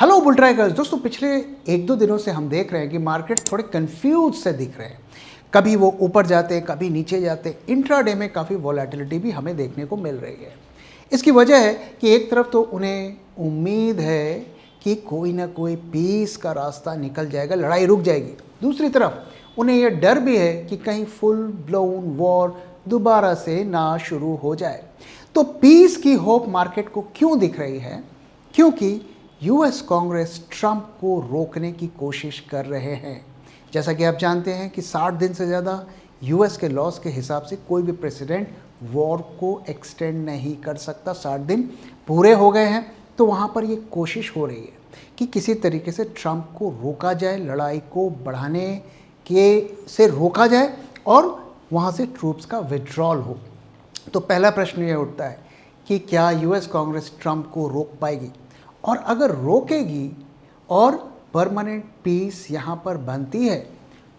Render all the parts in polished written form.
Hello bull trackers दोस्तों, पिछले एक दो दिनों से हम देख रहे हैं कि मार्केट थोड़े कंफ्यूज से दिख रहे हैं। कभी वो ऊपर जाते हैं, कभी नीचे जाते हैं। इंट्राडे में काफ़ी वॉलेटिलिटी भी हमें देखने को मिल रही है। इसकी वजह है कि एक तरफ तो उन्हें उम्मीद है कि कोई ना कोई पीस का रास्ता निकल जाएगा, लड़ाई रुक जाएगी। दूसरी तरफ उन्हें यह डर भी है कि कहीं फुल ब्लोन वॉर दोबारा से ना शुरू हो जाए। तो पीस की होप मार्केट को क्यों दिख रही है? क्योंकि यूएस कांग्रेस ट्रंप को रोकने की कोशिश कर रहे हैं। जैसा कि आप जानते हैं कि 60 दिन से ज़्यादा यूएस के लॉस के हिसाब से कोई भी प्रेसिडेंट वॉर को एक्सटेंड नहीं कर सकता। 60 दिन पूरे हो गए हैं, तो वहाँ पर ये कोशिश हो रही है कि किसी तरीके से ट्रंप को रोका जाए, लड़ाई को बढ़ाने के से रोका जाए और वहाँ से ट्रूप्स का विड्रॉल हो। तो पहला प्रश्न ये उठता है कि क्या यूएस कांग्रेस ट्रंप को रोक पाएगी, और अगर रोकेगी और परमानेंट पीस यहाँ पर बनती है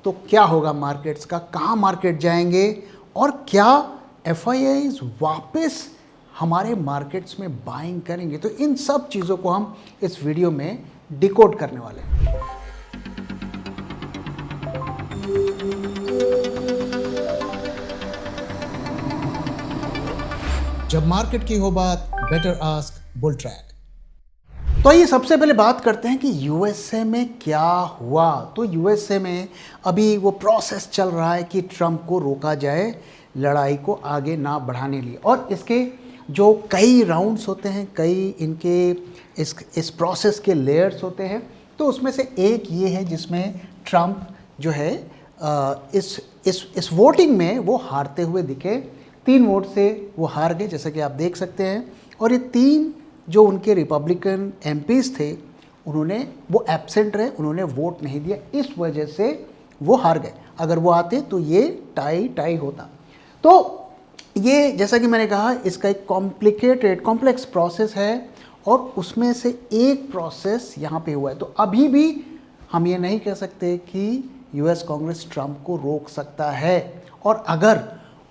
तो क्या होगा मार्केट्स का, कहाँ मार्केट जाएंगे और क्या एफआईआईज वापस हमारे मार्केट्स में बाइंग करेंगे। तो इन सब चीज़ों को हम इस वीडियो में डिकोड करने वाले हैं। जब मार्केट की हो बात, बेटर आस्क बुल ट्रैक। तो आइए सबसे पहले बात करते हैं कि यूएसए में क्या हुआ। तो यूएसए में अभी वो प्रोसेस चल रहा है कि ट्रंप को रोका जाए, लड़ाई को आगे ना बढ़ाने लिए। और इसके जो कई राउंड्स होते हैं, कई इनके इस प्रोसेस के लेयर्स होते हैं। तो उसमें से एक ये है जिसमें ट्रंप जो है इस वोटिंग में वो हारते हुए दिखे। 3 वोट से वो हार गए, जैसा कि आप देख सकते हैं। और ये 3 जो उनके रिपब्लिकन एमपीज थे, वो एब्सेंट रहे, उन्होंने वोट नहीं दिया, इस वजह से वो हार गए। अगर वो आते तो ये टाई होता। तो ये जैसा कि मैंने कहा, इसका एक कॉम्प्लेक्स प्रोसेस है और उसमें से एक प्रोसेस यहाँ पे हुआ है। तो अभी भी हम ये नहीं कह सकते कि यूएस कांग्रेस ट्रंप को रोक सकता है। और अगर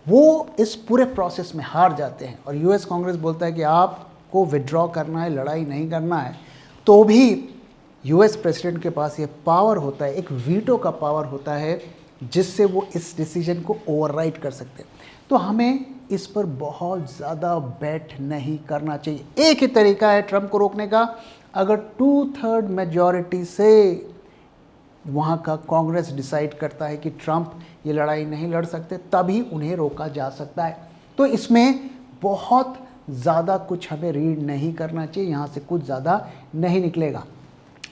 वो इस पूरे प्रोसेस में हार जाते हैं और यूएस कांग्रेस बोलता है कि आप को विड्रॉ करना है, लड़ाई नहीं करना है, तो भी यूएस प्रेसिडेंट के पास ये पावर होता है, एक वीटो का पावर होता है, जिससे वो इस डिसीजन को ओवरराइड कर सकते हैं। तो हमें इस पर बहुत ज़्यादा बेट नहीं करना चाहिए। एक ही तरीका है ट्रंप को रोकने का, अगर 2/3 मेजॉरिटी से वहाँ का कांग्रेस डिसाइड करता है कि ट्रंप ये लड़ाई नहीं लड़ सकते, तभी उन्हें रोका जा सकता है। तो इसमें बहुत ज़्यादा कुछ हमें रीड नहीं करना चाहिए, यहाँ से कुछ ज़्यादा नहीं निकलेगा।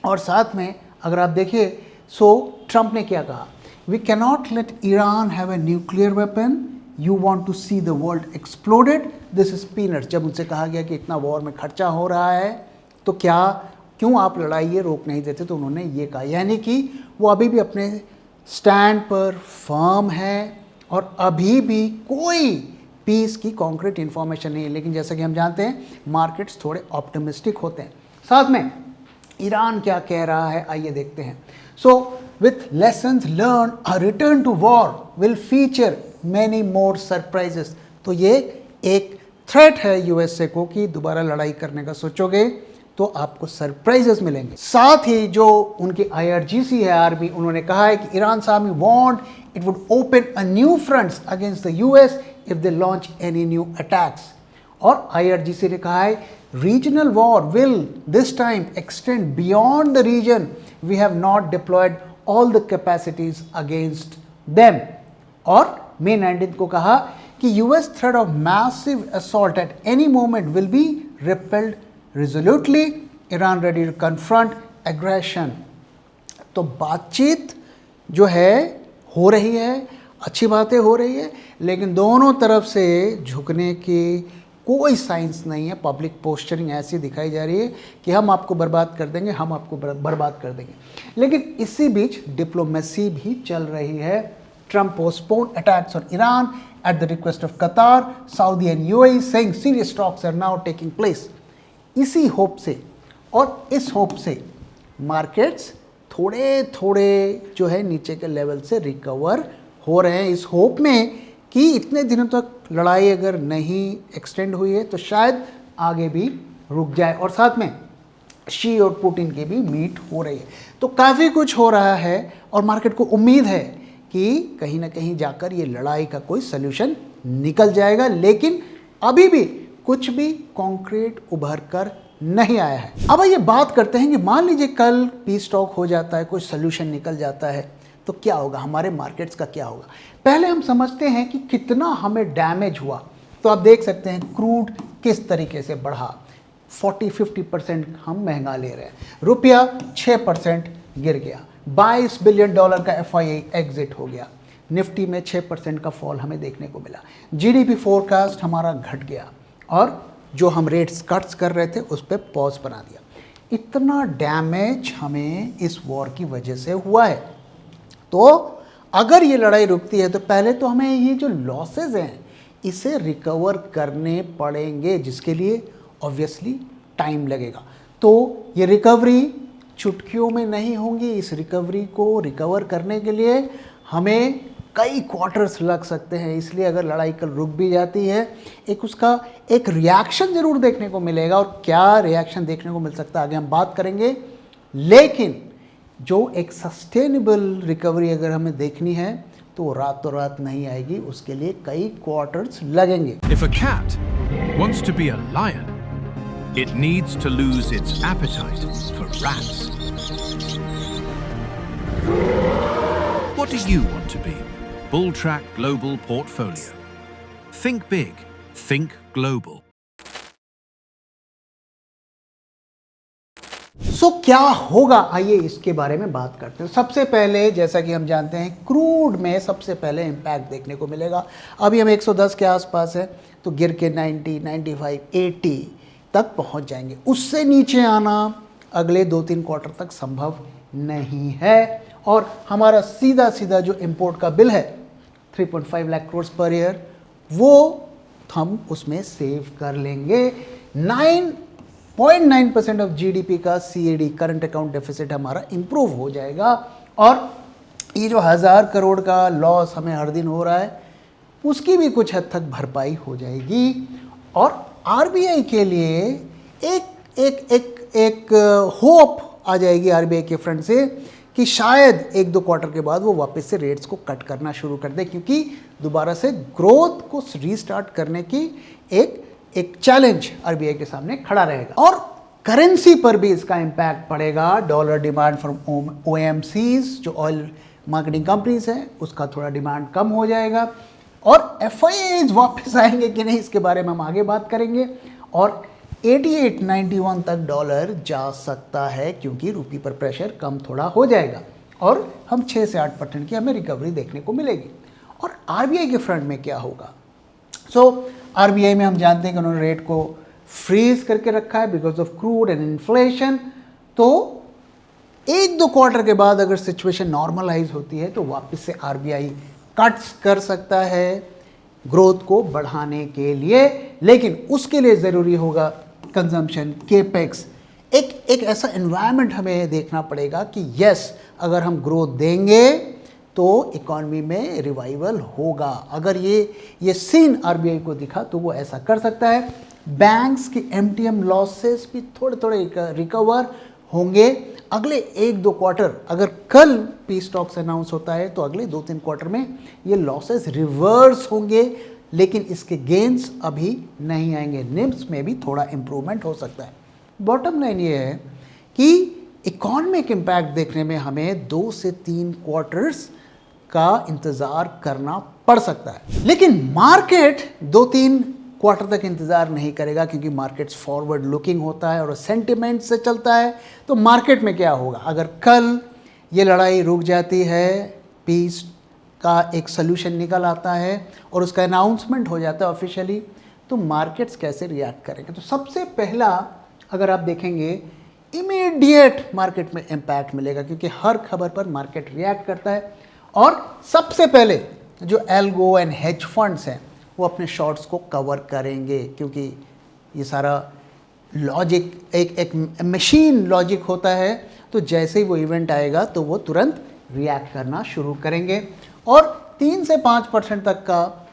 और साथ में अगर आप देखिए, ट्रंप ने क्या कहा, we cannot let Iran have a nuclear weapon, you want to see the world exploded, this is peanuts. जब उनसे कहा गया कि इतना वॉर में खर्चा हो रहा है तो क्यों आप लड़ाई ये रोक नहीं देते, तो उन्होंने ये कहा। यानी कि वो अभी भी अपने स्टैंड पर फर्म है और अभी भी कोई पीस की कॉन्क्रीट इंफॉर्मेशन नहीं है। लेकिन जैसा कि हम जानते हैं, मार्केट्स थोड़े ऑप्टिमिस्टिक होते हैं। साथ में ईरान क्या कह रहा है, आइए देखते हैं। With lessons learn, a return to war will feature many more surprises. तो ये एक थ्रेट है यूएसए को कि दोबारा लड़ाई करने का सोचोगे तो आपको सरप्राइजेस मिलेंगे। साथ ही जो उनकी आईआरजीसी है, आर्मी, उन्होंने कहा है कि Iran army want it would open a new fronts against the US if they launch any new attacks। और IRGC ने कहा है regional war will this time extend beyond the region, we have not deployed all the capacities against them। और May 19 को कहा कि US threat of massive assault at any moment will be repelled resolutely, Iran ready to confront aggression। तो बातचीत जो है हो रही है, अच्छी बातें हो रही है, लेकिन दोनों तरफ से झुकने की कोई साइंस नहीं है। पब्लिक पोस्चरिंग ऐसी दिखाई जा रही है कि हम आपको बर्बाद कर देंगे, हम आपको बर्बाद कर देंगे। लेकिन इसी बीच डिप्लोमेसी भी चल रही है। Trump postpone attacks on Iran at the request of Qatar, Saudi and UAE, saying serious talks are now taking place. इसी होप से और इस होप से मार्केट्स थोड़े थोड़े जो है नीचे के लेवल से रिकवर हो रहे हैं, इस होप में कि इतने दिनों तक लड़ाई अगर नहीं एक्सटेंड हुई है तो शायद आगे भी रुक जाए। और साथ में शी और पुतिन की भी मीट हो रही है। तो काफ़ी कुछ हो रहा है और मार्केट को उम्मीद है कि कहीं ना कहीं जाकर ये लड़ाई का कोई सल्यूशन निकल जाएगा, लेकिन अभी भी कुछ भी कॉन्क्रीट उभर कर नहीं आया है। अब ये बात करते हैं कि मान लीजिए कल पीस टॉक हो जाता है, कोई सल्यूशन निकल जाता है, तो क्या होगा, हमारे मार्केट्स का क्या होगा। पहले हम समझते हैं कि कितना हमें डैमेज हुआ। तो आप देख सकते हैं क्रूड किस तरीके से बढ़ा, 40-50% हम महंगा ले रहे हैं, रुपया 6% गिर गया, $22 बिलियन का FII एग्जिट हो गया, निफ्टी में 6% का फॉल हमें देखने को मिला, जीडीपी फोरकास्ट हमारा घट गया और जो हम रेट्स कट्स कर रहे थे उस पर पॉज बना दिया। इतना डैमेज हमें इस वॉर की वजह से हुआ है। तो अगर ये लड़ाई रुकती है तो पहले तो हमें ये जो लॉसेज हैं इसे रिकवर करने पड़ेंगे, जिसके लिए ऑब्वियसली टाइम लगेगा। तो ये रिकवरी चुटकियों में नहीं होंगी। इस रिकवरी को रिकवर करने के लिए हमें कई क्वार्टर्स लग सकते हैं। इसलिए अगर लड़ाई कल रुक भी जाती है, उसका एक रिएक्शन ज़रूर देखने को मिलेगा, और क्या रिएक्शन देखने को मिल सकता है आगे हम बात करेंगे। लेकिन जो एक सस्टेनेबल रिकवरी अगर हमें देखनी है तो वो रातों रात नहीं आएगी, उसके लिए कई क्वार्टर्स लगेंगे। If a cat wants to be a lion, it needs to lose its appetite for rats. What do you want to be? Bulltrack Global Portfolio. Think big, think global. सो क्या होगा, आइए इसके बारे में बात करते हैं। सबसे पहले जैसा कि हम जानते हैं क्रूड में सबसे पहले इम्पैक्ट देखने को मिलेगा। अभी हम 110 के आसपास है, तो गिर के 90, 95, 80 तक पहुंच जाएंगे। उससे नीचे आना अगले 2-3 क्वार्टर तक संभव नहीं है, और हमारा सीधा सीधा जो इंपोर्ट का बिल है 3.5 लाख करोड़ पर ईयर, वो हम उसमें सेव कर लेंगे। 9.9% ऑफ जीडीपी का CAD करंट अकाउंट डेफिसिट हमारा इंप्रूव हो जाएगा, और ये जो 1000 करोड़ का लॉस हमें हर दिन हो रहा है उसकी भी कुछ हद तक भरपाई हो जाएगी। और आरबीआई के लिए एक होप आ जाएगी आरबीआई के फ्रंट से कि शायद 1-2 क्वार्टर के बाद वो वापस से रेट्स को कट करना शुरू कर दे, क्योंकि दोबारा से ग्रोथ को रीस्टार्ट करने की एक चैलेंज आरबीआई के सामने खड़ा रहेगा। और करेंसी पर भी इसका इम्पैक्ट पड़ेगा। डॉलर डिमांड फ्रॉम OMCs, जो ऑयल मार्केटिंग कंपनीज हैं, उसका थोड़ा डिमांड कम हो जाएगा, और FIIs वापस आएंगे कि नहीं इसके बारे में हम आगे बात करेंगे। और 88-91 तक डॉलर जा सकता है, क्योंकि रुपये पर प्रेशर कम थोड़ा हो जाएगा, और हम 6 से 8% की हमें रिकवरी देखने को मिलेगी। और आरबीआई के फ्रंट में क्या होगा। आरबीआई में हम जानते हैं कि उन्होंने रेट को फ्रीज करके रखा है because of crude and inflation. तो 1-2 क्वार्टर के बाद अगर सिचुएशन नॉर्मलाइज होती है तो वापस से आरबीआई कट्स कर सकता है ग्रोथ को बढ़ाने के लिए, लेकिन उसके लिए ज़रूरी होगा कंजम्पशन, केपेक्स, एक ऐसा एनवायरनमेंट हमें देखना पड़ेगा कि यस, अगर हम ग्रोथ देंगे तो इकॉनमी में रिवाइवल होगा। अगर ये सीन आरबीआई को दिखा तो वो ऐसा कर सकता है। बैंक्स की MTM लॉसेस भी थोड़े रिकवर होंगे अगले 1-2 क्वार्टर। अगर कल पीस टॉक्स अनाउंस होता है तो अगले 2-3 क्वार्टर में ये लॉसेस रिवर्स होंगे, लेकिन इसके गेन्स अभी नहीं आएंगे। निम्स में भी थोड़ा इंप्रूवमेंट हो सकता है। बॉटम लाइन ये है कि इकोनॉमिक इम्पैक्ट देखने में हमें 2 से 3 क्वार्टर्स का इंतज़ार करना पड़ सकता है, लेकिन मार्केट 2-3 क्वार्टर तक इंतज़ार नहीं करेगा, क्योंकि मार्केट्स फॉरवर्ड लुकिंग होता है और सेंटिमेंट से चलता है। तो मार्केट में क्या होगा, अगर कल ये लड़ाई रुक जाती है, पीस का एक सोल्यूशन निकल आता है और उसका अनाउंसमेंट हो जाता है ऑफिशियली, तो मार्केट्स कैसे रिएक्ट करेंगे। तो सबसे पहला अगर आप देखेंगे इमीडिएट मार्केट में इम्पैक्ट मिलेगा, क्योंकि हर खबर पर मार्केट रिएक्ट करता है। और सबसे पहले जो एल्गो एंड हेज फंड्स हैं वो अपने शॉर्ट्स को कवर करेंगे, क्योंकि ये सारा लॉजिक एक मशीन लॉजिक होता है। तो जैसे ही वो इवेंट आएगा तो वो तुरंत रिएक्ट करना शुरू करेंगे, और 3 से 5% तक का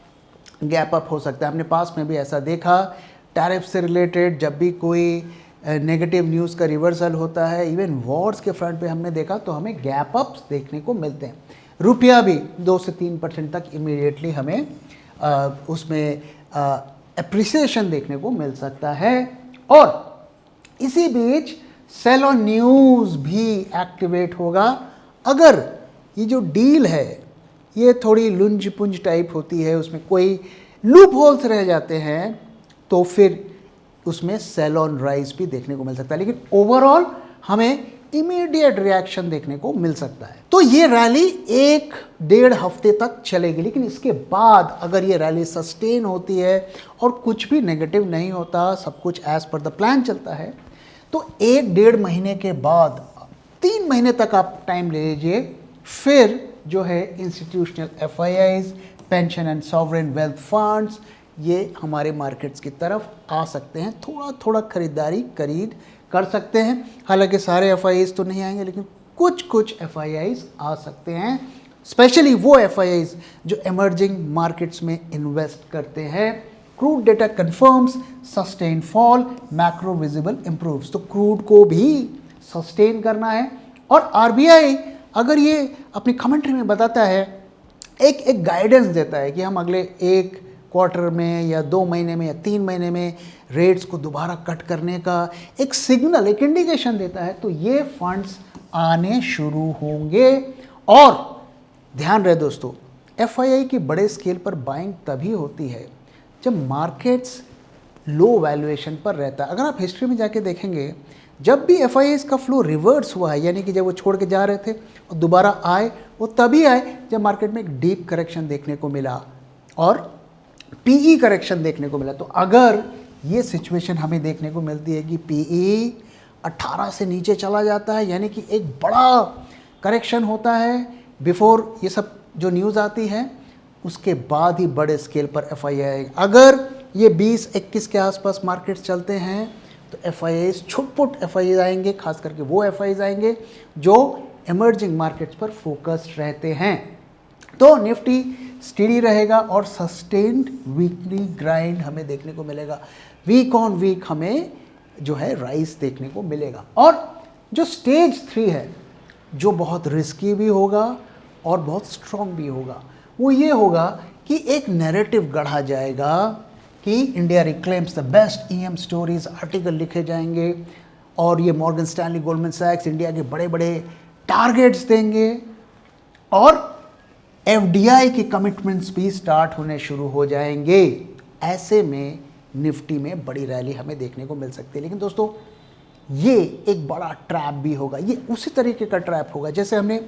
गैप अप हो सकता है। हमने पास में भी ऐसा देखा, टैरिफ से रिलेटेड जब भी कोई नेगेटिव न्यूज़ का रिवर्सल होता है, इवन वॉर्स के फ्रंट पे हमने देखा तो हमें गैप अप्स देखने को मिलते हैं। रुपया भी 2 से 3% तक इमीडिएटली हमें उसमें एप्रिसिएशन देखने को मिल सकता है। और इसी बीच सेल ऑन न्यूज़ भी एक्टिवेट होगा। अगर ये जो डील है ये थोड़ी लुंज पुंज टाइप होती है, उसमें कोई लूप होल्स रह जाते हैं, तो फिर उसमें सेल ऑन राइज भी देखने को मिल सकता है। लेकिन ओवरऑल हमें इमीडिएट रिएक्शन देखने को मिल सकता है। तो ये रैली 1-1.5 हफ्ते तक चलेगी, लेकिन इसके बाद अगर ये रैली सस्टेन होती है और कुछ भी नेगेटिव नहीं होता, सब कुछ एज पर द प्लान चलता है, तो 1-1.5 महीने के बाद 3 महीने तक आप टाइम ले लीजिए, फिर जो है institutional FIIs, pension and sovereign wealth funds, ये हमारे मार्केट्स की तरफ आ सकते हैं। थोड़ा थोड़ा खरीदारी कर सकते हैं। हालांकि सारे FIIs तो नहीं आएंगे, लेकिन कुछ FIIs आ सकते हैं, स्पेशली वो FIIs जो इमर्जिंग मार्केट्स में इन्वेस्ट करते हैं। Crude data confirms sustain fall, macro visible improves, तो क्रूड को भी सस्टेन करना है। और RBI अगर ये अपनी कमेंट्री में बताता है, एक गाइडेंस देता है कि हम अगले 1 क्वार्टर में या 2 महीने में या 3 महीने में रेट्स को दोबारा कट करने का एक सिग्नल, एक इंडिकेशन देता है, तो ये फंड्स आने शुरू होंगे। और ध्यान रहे दोस्तों, FII की बड़े स्केल पर बाइंग तभी होती है जब मार्केट्स लो वैल्यूएशन पर रहता है। अगर आप हिस्ट्री में जाके देखेंगे, जब भी FIIs का फ्लो रिवर्स हुआ है, यानी कि जब वो छोड़ के जा रहे थे और दोबारा आए, वो तभी आए जब मार्केट में एक डीप करेक्शन देखने को मिला और PE करेक्शन देखने को मिला। तो अगर ये सिचुएशन हमें देखने को मिलती है कि PE 18 से नीचे चला जाता है, यानी कि एक बड़ा करेक्शन होता है बिफोर ये सब जो न्यूज़ आती है, उसके बाद ही बड़े स्केल पर FII आएगा। अगर ये 20-21 के आसपास मार्केट्स चलते हैं तो FIIs, छुटपुट FIIs आएंगे, खास करके वो FIIs आएंगे जो इमर्जिंग मार्केट्स पर फोकस्ड रहते हैं। तो निफ्टी स्टेडी रहेगा और सस्टेन्ड वीकली ग्राइंड हमें देखने को मिलेगा। वीक ऑन वीक हमें जो है राइज देखने को मिलेगा। और जो स्टेज 3 है, जो बहुत रिस्की भी होगा और बहुत स्ट्रॉन्ग भी होगा, वो ये होगा कि एक नैरेटिव गढ़ा जाएगा कि India reclaims the best EM stories, article लिखे जाएंगे और ये मॉर्गन स्टैनली, गोल्डमैन सैक्स इंडिया के बड़े बड़े टारगेट्स देंगे और FDI के कमिटमेंट्स भी स्टार्ट होने शुरू हो जाएंगे। ऐसे में निफ्टी में बड़ी रैली हमें देखने को मिल सकती है। लेकिन दोस्तों, ये एक बड़ा ट्रैप भी होगा। ये उसी तरीके का ट्रैप होगा जैसे हमने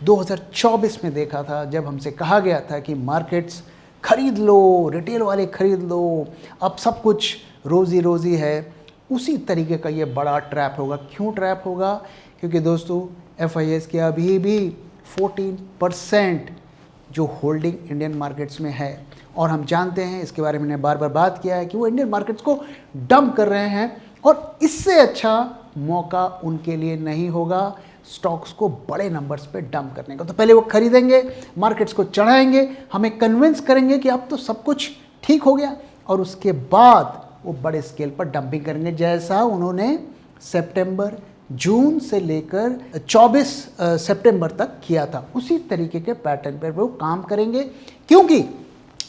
2024 में देखा था, जब हमसे कहा गया था कि मार्केट्स खरीद लो, रिटेल वाले खरीद लो, अब सब कुछ रोज़ी रोज़ी है। उसी तरीके का ये बड़ा ट्रैप होगा। क्यों ट्रैप होगा? क्योंकि दोस्तों FIIs की अभी भी 14% जो होल्डिंग इंडियन मार्केट्स में है, और हम जानते हैं, इसके बारे में मैंने बार बार बात किया है कि वो इंडियन मार्केट्स को डंप कर रहे हैं, और इससे अच्छा मौका उनके लिए नहीं होगा स्टॉक्स को बड़े नंबर्स पे डंप करने का। तो पहले वो खरीदेंगे, मार्केट्स को चढ़ाएंगे, हमें कन्विंस करेंगे कि अब तो सब कुछ ठीक हो गया, और उसके बाद वो बड़े स्केल पर डंपिंग करेंगे, जैसा उन्होंने जून से लेकर 24 सितंबर तक किया था। उसी तरीके के पैटर्न पर वो काम करेंगे, क्योंकि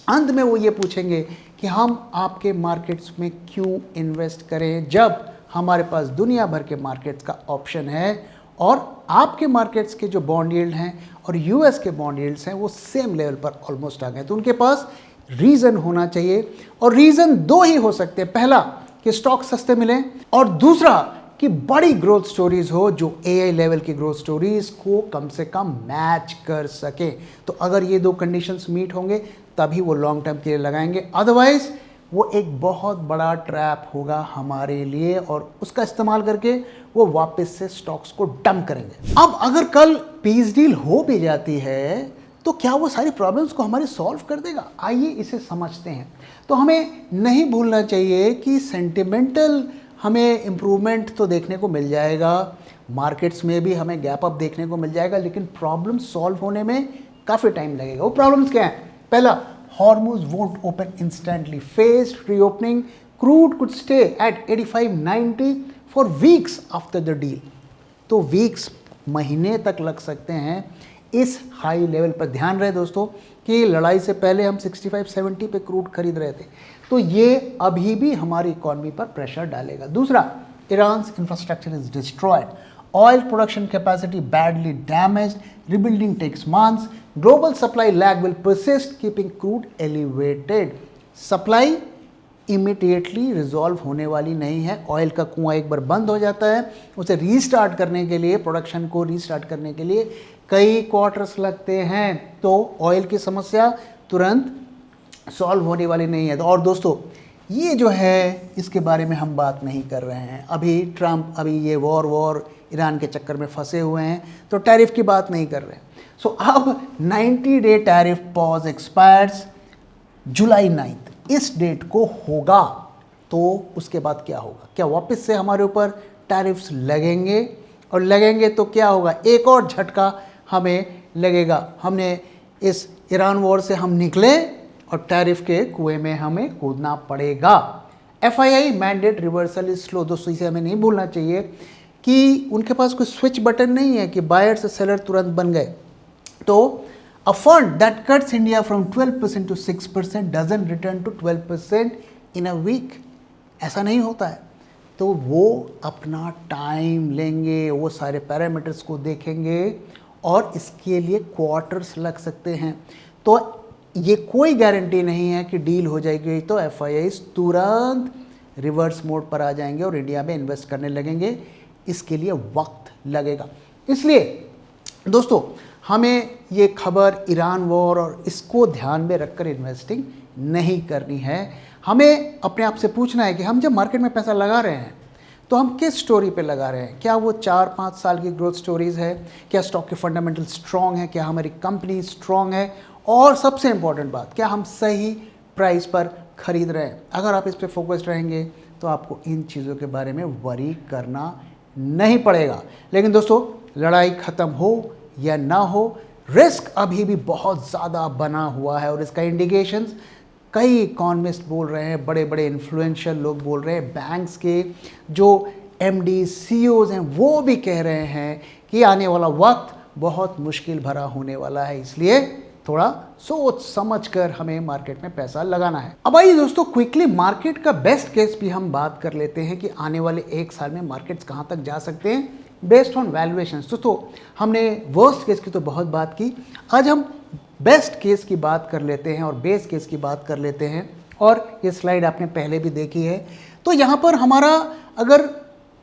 अंत में वो ये पूछेंगे कि हम आपके मार्केट्स में क्यों इन्वेस्ट करें जब हमारे पास दुनिया भर के मार्केट्स का ऑप्शन है, और आपके मार्केट्स के जो बॉन्ड यील्ड हैं और US के बॉन्ड यील्ड्स हैं वो सेम लेवल पर ऑलमोस्ट आ गए। तो उनके पास रीज़न होना चाहिए, और रीज़न 2 ही हो सकते हैं। पहला कि स्टॉक सस्ते मिलें, और दूसरा कि बड़ी ग्रोथ स्टोरीज हो जो AI लेवल की ग्रोथ स्टोरीज को कम से कम मैच कर सके। तो अगर ये 2 कंडीशंस मीट होंगे तभी वो लॉन्ग टर्म के लिए लगाएंगे, अदरवाइज वो एक बहुत बड़ा ट्रैप होगा हमारे लिए, और उसका इस्तेमाल करके वो वापस से स्टॉक्स को डंप करेंगे। अब अगर कल पीस डील हो भी जाती है तो क्या वो सारी प्रॉब्लम्स को हमारे सॉल्व कर देगा? आइए इसे समझते हैं। तो हमें नहीं भूलना चाहिए कि सेंटिमेंटल हमें इम्प्रूवमेंट तो देखने को मिल जाएगा, मार्केट्स में भी हमें गैप अप देखने को मिल जाएगा, लेकिन प्रॉब्लम सॉल्व होने में काफ़ी टाइम लगेगा। वो प्रॉब्लम्स क्या हैं? पहला, Hormuz won't open instantly, faced reopening crude could stay at 85-90 for weeks after the deal. तो वीक्स, महीने तक लग सकते हैं इस हाई लेवल पर। ध्यान रहे दोस्तों कि लड़ाई से पहले हम 65-70 पे क्रूड खरीद रहे थे, तो ये अभी भी हमारी इकॉनमी पर प्रेशर डालेगा। दूसरा, Iran's infrastructure is destroyed, oil production capacity badly damaged, rebuilding takes months, global supply lag will persist keeping crude elevated. Supply immediately resolve होने वाली नहीं है। ऑयल का कुआं एक बार बंद हो जाता है, उसे रीस्टार्ट करने के लिए, प्रोडक्शन को रीस्टार्ट करने के लिए कई क्वार्टर्स लगते हैं, तो ऑयल की समस्या तुरंत सॉल्व होने वाली नहीं है। तो और दोस्तों, ये जो है इसके बारे में हम बात नहीं कर रहे हैं। अभी ट्रंप ये वॉर ईरान के चक्कर में फंसे हुए हैं, तो टैरिफ की बात नहीं कर रहे हैं। सो अब 90 डे टैरिफ पॉज एक्सपायर्स जुलाई 9, इस डेट को होगा, तो उसके बाद क्या होगा? क्या वापस से हमारे ऊपर टैरिफ्स लगेंगे? और लगेंगे तो क्या होगा? एक और झटका हमें लगेगा। हमने इस ईरान वॉर से हम निकले और टैरिफ के कुएं में हमें कूदना पड़ेगा। FII mandate reversal is slow. दोस्तों, इसे हमें नहीं भूलना चाहिए कि उनके पास कोई स्विच बटन नहीं है कि बायर से सेलर तुरंत बन गए। तो a fund that cuts India from 12% to 6% doesn't return to 12% in a week. ऐसा नहीं होता है। तो वो अपना टाइम लेंगे, वो सारे पैरामीटर्स को देखेंगे और इसके लिए क्वार्टर्स लग सकते हैं। तो ये कोई गारंटी नहीं है कि डील हो जाएगी तो FIIs तुरंत रिवर्स मोड पर आ जाएंगे और इंडिया में इन्वेस्ट करने लगेंगे। इसके लिए वक्त लगेगा। इसलिए दोस्तों, हमें ये खबर ईरान वॉर और इसको ध्यान में रखकर इन्वेस्टिंग नहीं करनी है। हमें अपने आप से पूछना है कि हम जब मार्केट में पैसा लगा रहे हैं तो हम किस स्टोरी पे लगा रहे हैं? क्या वो 4-5 साल की ग्रोथ स्टोरीज़ है? क्या स्टॉक के फंडामेंटल स्ट्रॉन्ग है? क्या हमारी कंपनी स्ट्रॉन्ग है? और सबसे इंपॉर्टेंट बात, क्या हम सही प्राइस पर खरीद रहे हैं? अगर आप इस पर फोकस्ड रहेंगे तो आपको इन चीज़ों के बारे में वरी करना नहीं पड़ेगा। लेकिन दोस्तों, लड़ाई ख़त्म हो या ना हो, रिस्क अभी भी बहुत ज़्यादा बना हुआ है और इसका इंडिकेशंस कई इकॉनमिस्ट बोल रहे हैं, बड़े बड़े इन्फ्लुएंशियल लोग बोल रहे हैं, बैंक्स के जो MD CEOs हैं वो भी कह रहे हैं कि आने वाला वक्त बहुत मुश्किल भरा होने वाला है। इसलिए थोड़ा सोच समझ कर हमें मार्केट में पैसा लगाना है। अब आइए दोस्तों, क्विकली मार्केट का बेस्ट केस भी हम बात कर लेते हैं कि आने वाले एक साल में मार्केट्स कहाँ तक जा सकते हैं बेस्ड ऑन वैल्यूएशंस। दोस्तों, हमने वर्स्ट केस की तो बहुत बात की, आज हम बेस्ट केस की बात कर लेते हैं और बेस केस की बात कर लेते हैं। और ये स्लाइड आपने पहले भी देखी है। तो यहाँ पर हमारा अगर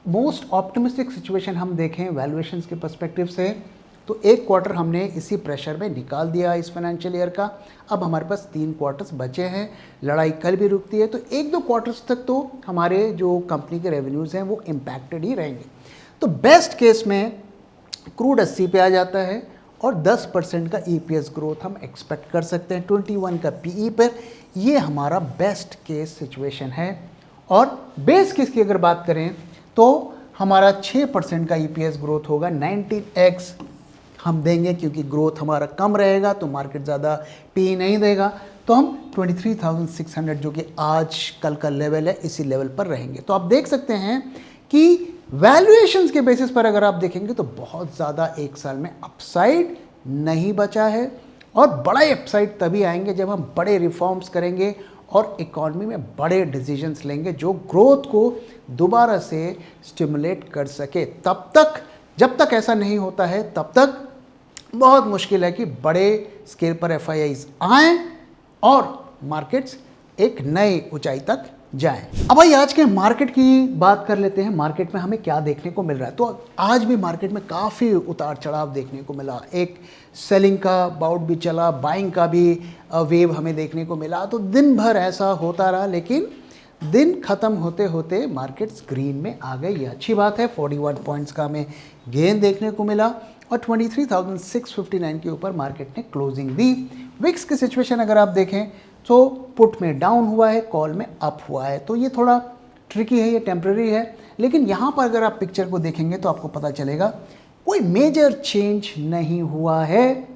मोस्ट ऑप्टिमिस्टिक सिचुएशन हम देखें वैल्यूएशंस के पर्सपेक्टिव से, तो एक क्वार्टर हमने इसी प्रेशर में निकाल दिया इस फाइनेंशियल ईयर का। अब हमारे पास 3 क्वार्टर्स बचे हैं। लड़ाई कल भी रुकती है तो 1-2 क्वार्टर्स तक तो हमारे जो कंपनी के रेवेन्यूज़ हैं वो इम्पैक्टेड ही रहेंगे। तो बेस्ट केस में क्रूड 80 पे आ जाता है और 10% का EPS ग्रोथ हम एक्सपेक्ट कर सकते हैं 21 का PE पर। ये हमारा बेस्ट केस सिचुएशन है। और बेस केस की अगर बात करें तो हमारा 6% का EPS ग्रोथ होगा, 19x हम देंगे क्योंकि ग्रोथ हमारा कम रहेगा तो मार्केट ज़्यादा PE नहीं देगा। तो हम 23,600 जो कि आज कल का लेवल है इसी लेवल पर रहेंगे। तो आप देख सकते हैं कि वैल्यूएशंस के बेसिस पर अगर आप देखेंगे तो बहुत ज़्यादा एक साल में अपसाइड नहीं बचा है। और बड़ा अपसाइड तभी आएंगे जब हम बड़े रिफॉर्म्स करेंगे और इकॉनमी में बड़े डिसीजंस लेंगे जो ग्रोथ को दोबारा से स्टिमुलेट कर सके। तब तक, जब तक ऐसा नहीं होता है तब तक बहुत मुश्किल है कि बड़े स्केल पर FIIs आएँ और मार्केट्स एक नई ऊंचाई तक जाएं। अब भाई आज के मार्केट की बात कर लेते हैं। मार्केट में हमें क्या देखने को मिल रहा है? तो आज भी मार्केट में काफ़ी उतार चढ़ाव देखने को मिला। एक सेलिंग का बाउट भी चला, बाइंग का भी वेव हमें देखने को मिला। तो दिन भर ऐसा होता रहा, लेकिन दिन ख़त्म होते होते मार्केट्स ग्रीन में आ गए। ये अच्छी बात है। 41 पॉइंट्स का हमें गेन देखने को मिला और 23,659 के ऊपर मार्केट ने क्लोजिंग दी। विक्स की सिचुएशन अगर आप देखें तो पुट में डाउन हुआ है, कॉल में अप हुआ है। तो ये थोड़ा ट्रिकी है, ये टेम्प्रेरी है। लेकिन यहाँ पर अगर आप पिक्चर को देखेंगे तो आपको पता चलेगा कोई मेजर चेंज नहीं हुआ है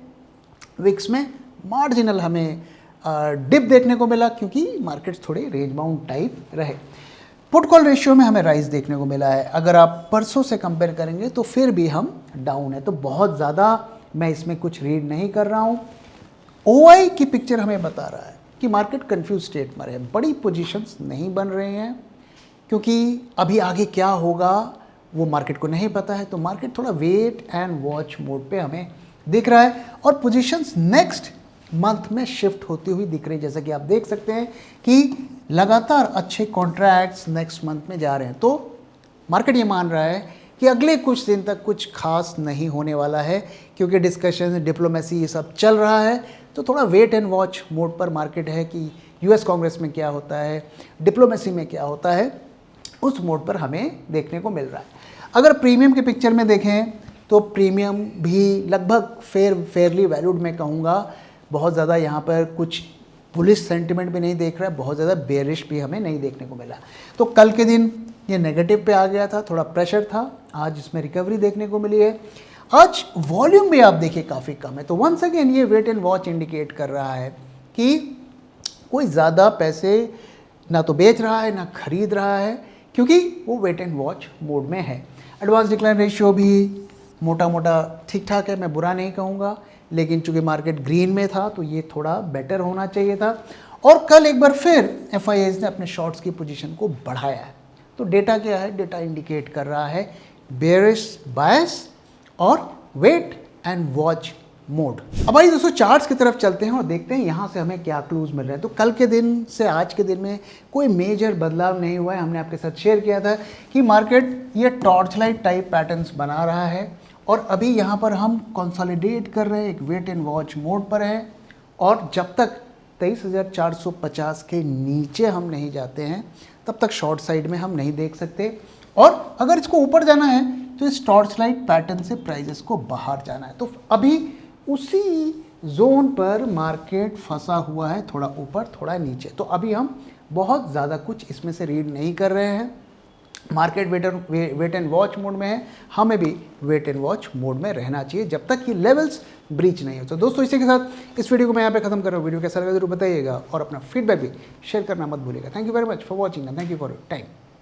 विक्स में। मार्जिनल हमें डिप देखने को मिला क्योंकि मार्केट्स थोड़े रेंज बाउंड टाइप रहे। पुट कॉल रेशियो में हमें राइज देखने को मिला है। अगर आप परसों से कंपेयर करेंगे तो फिर भी हम डाउन है, तो बहुत ज़्यादा मैं इसमें कुछ रीड नहीं कर रहा हूँ। ओआई की पिक्चर हमें बता रहा है कि मार्केट कंफ्यूज स्टेट में है, बड़ी पोजीशंस नहीं बन रहे हैं क्योंकि अभी आगे क्या होगा वो मार्केट को नहीं पता है। तो मार्केट थोड़ा वेट एंड वॉच मोड पे हमें दिख रहा है और पोजीशंस नेक्स्ट मंथ में शिफ्ट होती हुई दिख रही है। जैसा कि आप देख सकते हैं कि लगातार अच्छे कॉन्ट्रैक्ट्स नेक्स्ट मंथ में जा रहे हैं। तो मार्केट ये मान रहा है कि अगले कुछ दिन तक कुछ खास नहीं होने वाला है क्योंकि डिस्कशन, डिप्लोमेसी ये सब चल रहा है। तो थोड़ा वेट एंड वॉच मोड पर मार्केट है कि यूएस कांग्रेस में क्या होता है, डिप्लोमेसी में क्या होता है, उस मोड पर हमें देखने को मिल रहा है। अगर प्रीमियम के पिक्चर में देखें तो प्रीमियम भी लगभग फेयरली वैल्यूड मैं कहूँगा। बहुत ज़्यादा यहाँ पर कुछ बुलिश सेंटिमेंट भी नहीं देख रहा है, बहुत ज़्यादा बेरिश भी हमें नहीं देखने को मिला। तो कल के दिन ये नेगेटिव पे आ गया था, थोड़ा प्रेशर था, आज इसमें रिकवरी देखने को मिली है। आज वॉल्यूम भी आप देखिए काफ़ी कम है। तो वंस अगेन ये वेट एंड वॉच इंडिकेट कर रहा है कि कोई ज़्यादा पैसे ना तो बेच रहा है ना खरीद रहा है क्योंकि वो वेट एंड वॉच मोड में है। एडवांस डिक्लाइन रेशियो भी मोटा मोटा ठीक ठाक है, मैं बुरा नहीं कहूँगा, लेकिन चूंकि मार्केट ग्रीन में था तो ये थोड़ा बेटर होना चाहिए था। और कल एक बार फिर एफआईआईज ने अपने शॉर्ट्स की पोजीशन को बढ़ाया है। तो डेटा क्या है? डेटा इंडिकेट कर रहा है बेयरिश बायस और वेट एंड वॉच मोड। अब आइए दोस्तों चार्ट्स की तरफ चलते हैं और देखते हैं यहाँ से हमें क्या क्लूज मिल रहे हैं। तो कल के दिन से आज के दिन में कोई मेजर बदलाव नहीं हुआ है। हमने आपके साथ शेयर किया था कि मार्केट ये टॉर्च लाइट टाइप पैटर्न्स बना रहा है और अभी यहाँ पर हम कंसोलिडेट कर रहे हैं, एक वेट एंड वॉच मोड पर है। और जब तक 23,450 के नीचे हम नहीं जाते हैं तब तक शॉर्ट साइड में हम नहीं देख सकते। और अगर इसको ऊपर जाना है तो इस टॉर्च लाइट पैटर्न से प्राइजेस को बाहर जाना है। तो अभी उसी जोन पर मार्केट फंसा हुआ है, थोड़ा ऊपर थोड़ा नीचे। तो अभी हम बहुत ज़्यादा कुछ इसमें से रीड नहीं कर रहे हैं। Market wait and watch mode में है, हमें भी वेट एंड वॉच मोड में रहना चाहिए जब तक कि लेवल्स ब्रीच नहीं हो। तो दोस्तों इसी के साथ इस वीडियो को मैं यहाँ पे खत्म कर रहा हूँ। वीडियो कैसा लगा जरूर बताइएगा और अपना फीडबैक भी शेयर करना मत भूलिएगा। Thank you very much for watching and thank you for your time.